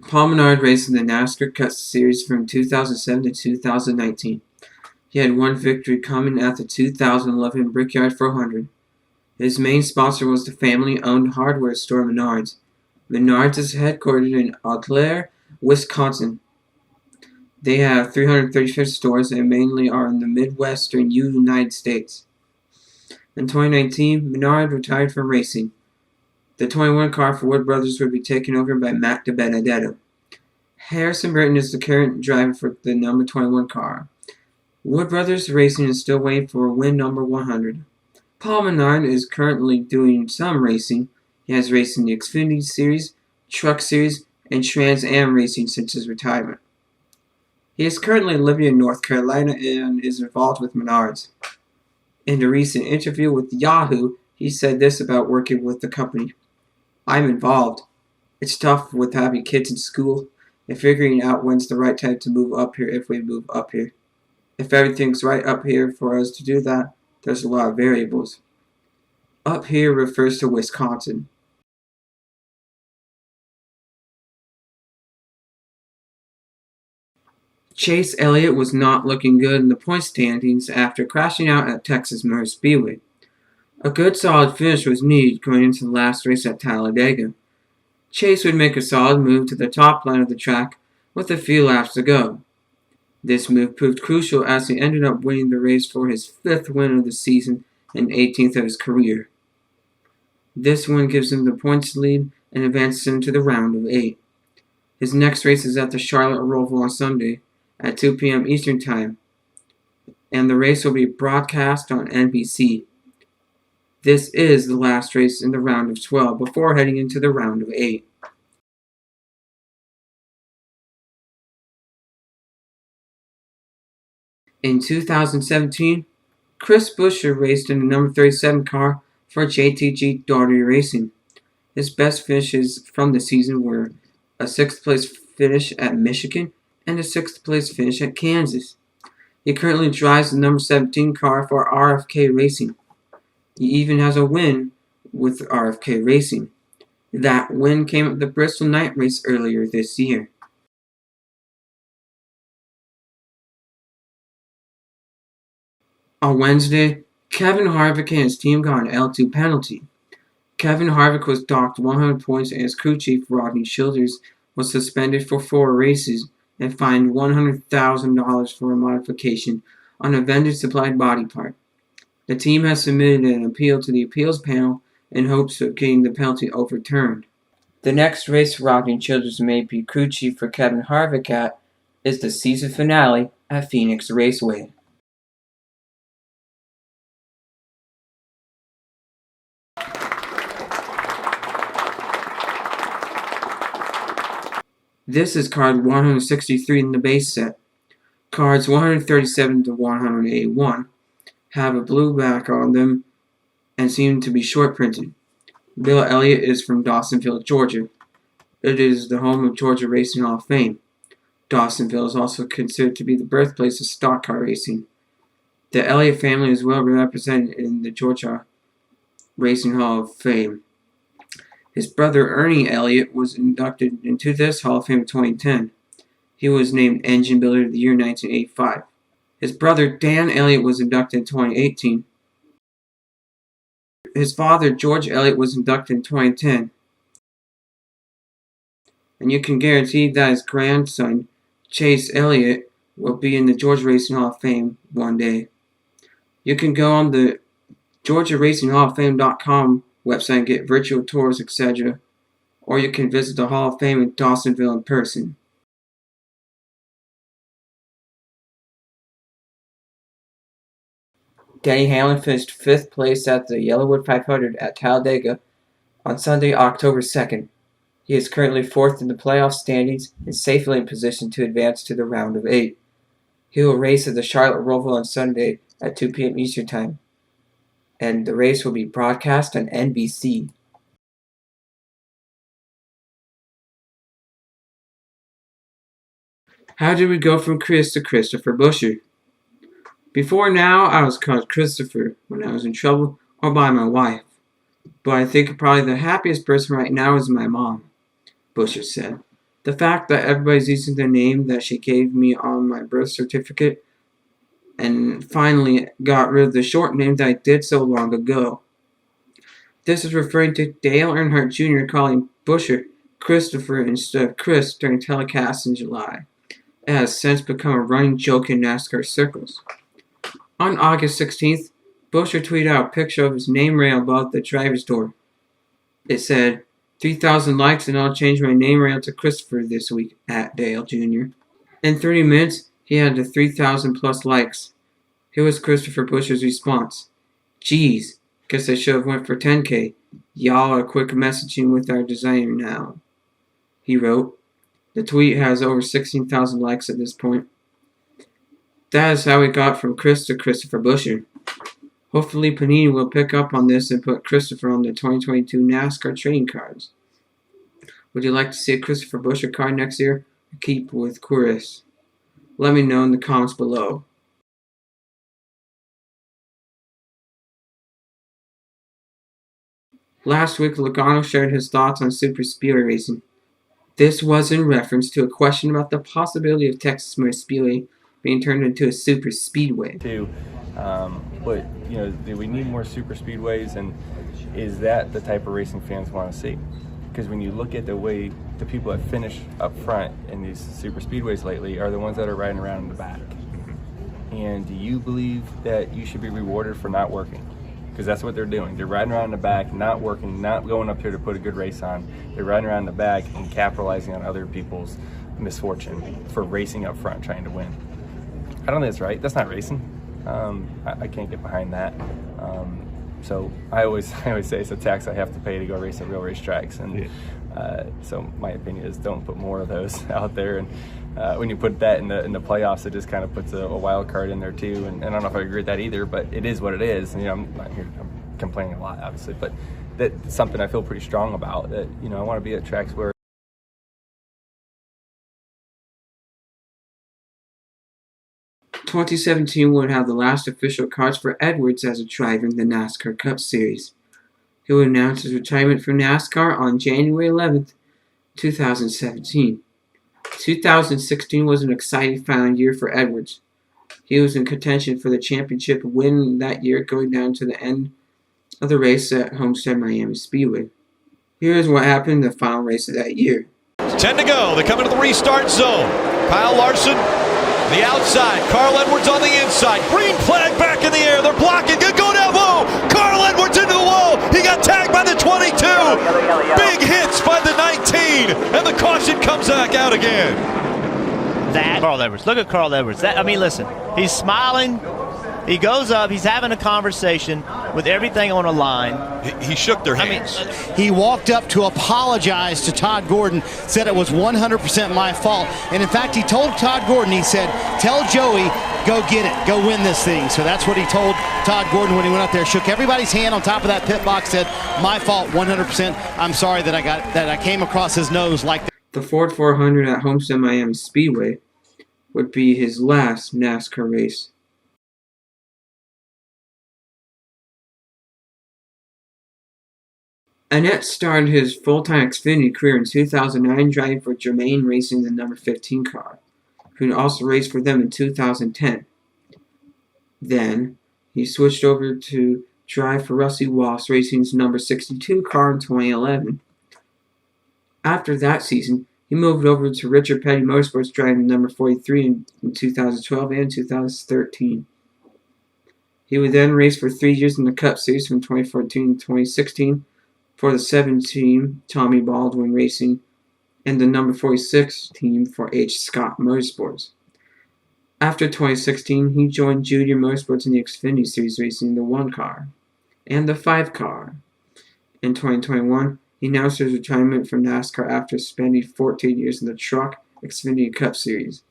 Paul Menard raced in the NASCAR Cup Series from 2007 to 2019. He had one victory coming at the 2011 Brickyard 400. His main sponsor was the family-owned hardware store Menards. Menards is headquartered in Eau Claire, Wisconsin. They have 335 stores and mainly are in the Midwestern United States. In 2019, Menard retired from racing. The 21 car for Wood Brothers would be taken over by Matt DiBenedetto. Harrison Burton is the current driver for the number 21 car. Wood Brothers Racing is still waiting for win number 100. Paul Menard is currently doing some racing. He has raced in the Xfinity Series, Truck Series, and Trans Am racing since his retirement. He is currently living in North Carolina and is involved with Menards. In a recent interview with Yahoo, he said this about working with the company. I'm involved. It's tough with having kids in school and figuring out when's the right time to move up here if we move up here. If everything's right up here for us to do that, there's a lot of variables. Up here refers to Wisconsin. Chase Elliott was not looking good in the point standings after crashing out at Texas Motor Speedway. A good solid finish was needed going into the last race at Talladega. Chase would make a solid move to the top line of the track with a few laps to go. This move proved crucial as he ended up winning the race for his 5th win of the season and 18th of his career. This win gives him the points lead and advances him to the round of 8. His next race is at the Charlotte Roval on Sunday at 2 p.m. Eastern Time, and the race will be broadcast on NBC. This is the last race in the round of 12 before heading into the round of 8. In 2017, Chris Buescher raced in the number 37 car for JTG Daugherty Racing. His best finishes from the season were a 6th place finish at Michigan and a 6th place finish at Kansas. He currently drives the number 17 car for RFK Racing. He even has a win with RFK Racing. That win came at the Bristol Night Race earlier this year. On Wednesday, Kevin Harvick and his team got an L2 penalty. Kevin Harvick was docked 100 points and his crew chief Rodney Childers was suspended for 4 races and fined $100,000 for a modification on a vendor-supplied body part. The team has submitted an appeal to the appeals panel in hopes of getting the penalty overturned. The next race Rodney Childers may be crew chief for Kevin Harvick at is the season finale at Phoenix Raceway. This is card 163 in the base set. Cards 137 to 181 have a blue back on them and seem to be short printed. Bill Elliott is from Dawsonville, Georgia. It is the home of Georgia Racing Hall of Fame. Dawsonville is also considered to be the birthplace of stock car racing. The Elliott family is well represented in the Georgia Racing Hall of Fame. His brother Ernie Elliott was inducted into this Hall of Fame in 2010. He was named Engine Builder of the Year in 1985. His brother Dan Elliott was inducted in 2018. His father George Elliott was inducted in 2010. And you can guarantee that his grandson Chase Elliott will be in the Georgia Racing Hall of Fame one day. You can go on the GeorgiaRacingHallOfFame.com website and get virtual tours, etc. Or you can visit the Hall of Fame in Dawsonville in person. Denny Hamlin finished 5th place at the Yellowwood 500 at Talladega on Sunday, October 2nd. He is currently 4th in the playoff standings and safely in position to advance to the round of 8. He will race at the Charlotte Roval on Sunday at 2 p.m. Eastern Time, and the race will be broadcast on NBC. How did we go from Chris to Christopher Buescher? Before now, I was called Christopher when I was in trouble or by my wife. But I think probably the happiest person right now is my mom, Buescher said. The fact that everybody's using the name that she gave me on my birth certificate and finally got rid of the short name that I did so long ago. This is referring to Dale Earnhardt Jr. calling Buescher Christopher instead of Chris during telecasts in July. It has since become a running joke in NASCAR circles. On August 16th, Buescher tweeted out a picture of his name rail above the driver's door. It said, 3,000 likes and I'll change my name rail to Christopher this week, at Dale Jr. In 30 minutes, he had the 3,000 plus likes. Here was Christopher Buescher's response. Geez, guess I should have went for 10K. Y'all are quick messaging with our designer now. He wrote. The tweet has over 16,000 likes at this point. That is how we got from Chris to Christopher Buescher. Hopefully Panini will pick up on this and put Christopher on the 2022 NASCAR trading cards. Would you like to see a Christopher Buescher card next year? Or keep with Chris? Let me know in the comments below. Last week, Logano shared his thoughts on super speedway racing. This was in reference to a question about the possibility of Texas Motor Speedway being turned into a super speedway. But do we need more super speedways, and is that the type of racing fans want to see? Because when you look at the way the people that finish up front in these super speedways lately are the ones that are riding around in the back. And do you believe that you should be rewarded for not working? Because that's what they're doing. They're riding around in the back, not working, not going up here to put a good race on. They're riding around in the back and capitalizing on other people's misfortune for racing up front, trying to win. I don't think that's right. That's not racing. I can't get behind that. So I always say it's a tax I have to pay to go race at real racetracks. And so my opinion is don't put more of those out there. And when you put that in the playoffs, it just kind of puts a wild card in there too. And I don't know if I agree with that either, but it is what it is. And, I'm not here, I'm complaining a lot, obviously, but that's something I feel pretty strong about. That I want to be at tracks where 2017 would have the last official cards for Edwards as a driver in the NASCAR Cup Series. He would announce his retirement from NASCAR on January 11th, 2017. 2016 was an exciting final year for Edwards. He was in contention for the championship win that year, going down to the end of the race at Homestead Miami Speedway. Here's what happened in the final race of that year. 10 to go. They come into the restart zone. Kyle Larson, the outside. Carl Edwards on the inside. Green flag back in the air. They're blocking. Good go down low. Carl Edwards into the wall. He got tagged by the 22. Big hits by the 19. And the caution comes back out again. Carl Edwards. Look at Carl Edwards. Listen. He's smiling. He goes up. He's having a conversation with everything on a line. He shook their hands. He walked up to apologize to Todd Gordon, said it was 100% my fault. And in fact, he told Todd Gordon, he said, tell Joey, go get it, go win this thing. So that's what he told Todd Gordon when he went up there, shook everybody's hand on top of that pit box, said, my fault, 100%. I'm sorry that I came across his nose like that. The Ford 400 at Homestead Miami Speedway would be his last NASCAR race. Annett started his full-time Xfinity career in 2009 driving for Germain Racing the number 15 car, who also raced for them in 2010. Then, he switched over to drive for Rusty Wallace Racing's number 62 car in 2011. After that season, he moved over to Richard Petty Motorsports driving the number 43 in 2012 and 2013. He would then race for 3 years in the Cup Series from 2014 to 2016, for the 7 team, Tommy Baldwin Racing, and the number 46 team for H. Scott Motorsports. After 2016, he joined Junior Motorsports in the Xfinity Series racing the 1 car and the 5 car. In 2021, he announced his retirement from NASCAR after spending 14 years in the Truck Xfinity Cup Series.